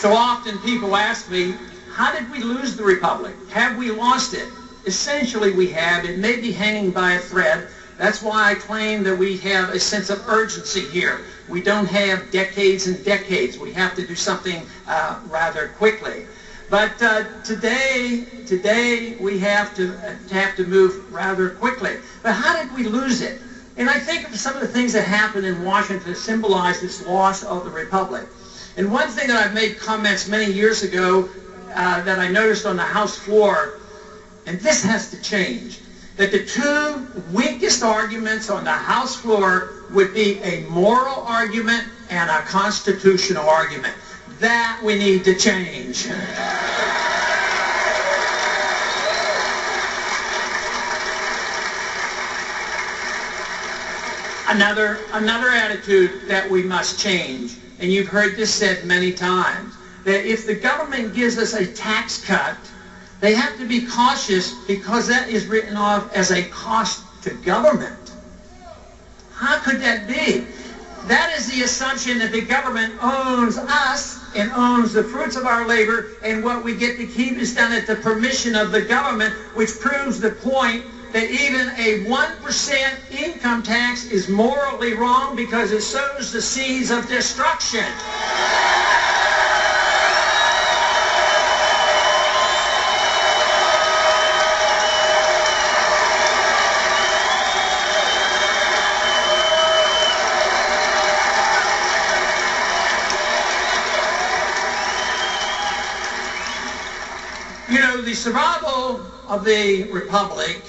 So often people ask me, how did we lose the Republic? Have we lost it? Essentially we have. It may be hanging by a thread. That's why I claim that we have a sense of urgency here. We don't have decades and decades. We have to do something rather quickly. But today we have to move rather quickly. But how did we lose it? And I think of some of the things that happened in Washington to symbolize this loss of the Republic. And one thing that I've made comments many years ago that I noticed on the House floor, and this has to change, that the two weakest arguments on the House floor would be a moral argument and a constitutional argument. That we need to change. Another attitude that we must change, and you've heard this said many times, that if the government gives us a tax cut, they have to be cautious because that is written off as a cost to government. How could that be? That is the assumption that the government owns us and owns the fruits of our labor, and what we get to keep is done at the permission of the government, which proves the point that even a 1% income tax is morally wrong because it sows the seeds of destruction. You know, the survival of the Republic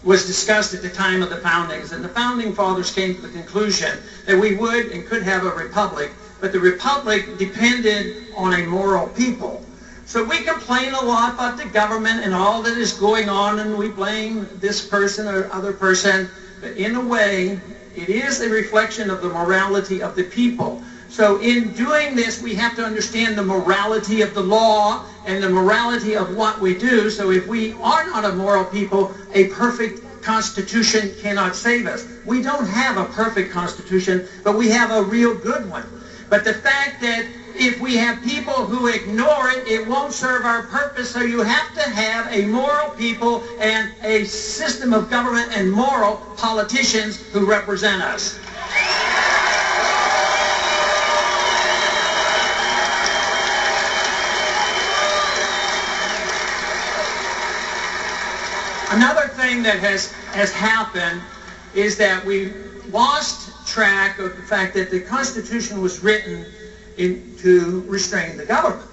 was discussed at the time of the foundings, and the founding fathers came to the conclusion that we would and could have a republic, but the republic depended on a moral people. So we complain a lot about the government and all that is going on, and we blame this person or other person, but in a way, it is a reflection of the morality of the people. So in doing this, we have to understand the morality of the law and the morality of what we do. So if we are not a moral people, a perfect constitution cannot save us. We don't have a perfect constitution, but we have a real good one. But the fact that if we have people who ignore it, it won't serve our purpose. So you have to have a moral people and a system of government and moral politicians who represent us. Another thing that has happened is that we lost track of the fact that the Constitution was written to restrain the government.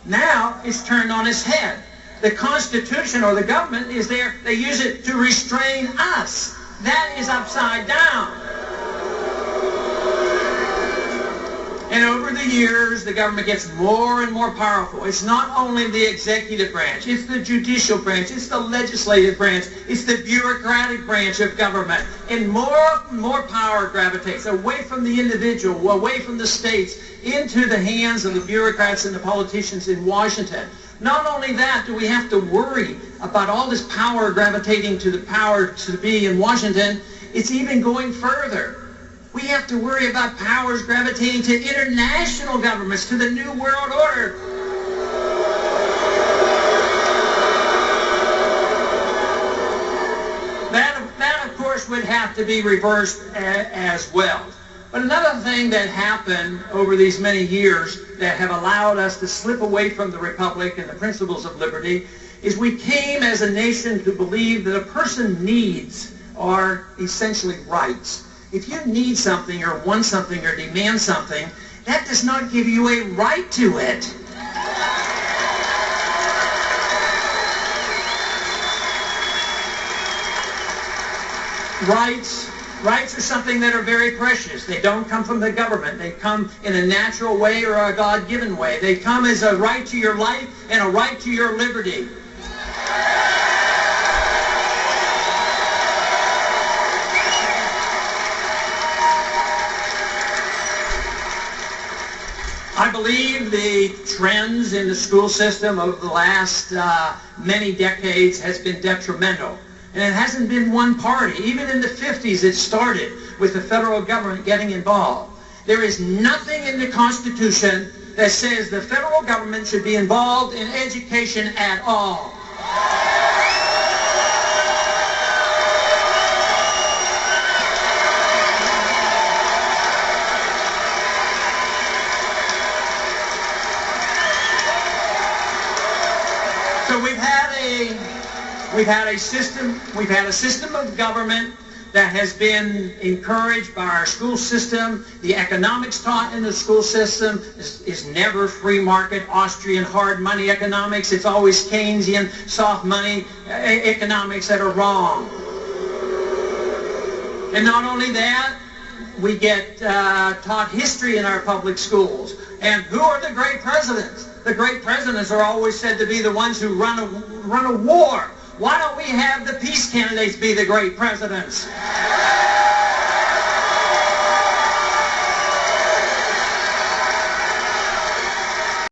Now it's turned on its head. The Constitution or the government is there, they use it to restrain us. That is upside down. And over the years, the government gets more and more powerful. It's not only the executive branch, it's the judicial branch, it's the legislative branch, it's the bureaucratic branch of government. And more power gravitates away from the individual, away from the states, into the hands of the bureaucrats and the politicians in Washington. Not only that do we have to worry about all this power gravitating to the power to be in Washington, it's even going further. We have to worry about powers gravitating to international governments, to the New World Order. That of course, would have to be reversed as well. But another thing that happened over these many years that have allowed us to slip away from the Republic and the principles of liberty is we came as a nation to believe that a person's needs are essentially rights. If you need something or want something or demand something, that does not give you a right to it. Rights are something that are very precious. They don't come from the government. They come in a natural way or a God-given way. They come as a right to your life and a right to your liberty. I believe the trends in the school system over the last many decades has been detrimental. And it hasn't been one party. Even in the 50s it started with the federal government getting involved. There is nothing in the Constitution that says the federal government should be involved in education at all. So we've had a system of government that has been encouraged by our school system. The economics taught in the school system is never free market, Austrian hard money economics. It's always Keynesian soft money economics that are wrong. And not only that, we get taught history in our public schools. And who are the great presidents? The great presidents are always said to be the ones who run a war. Why don't we have the peace candidates be the great presidents?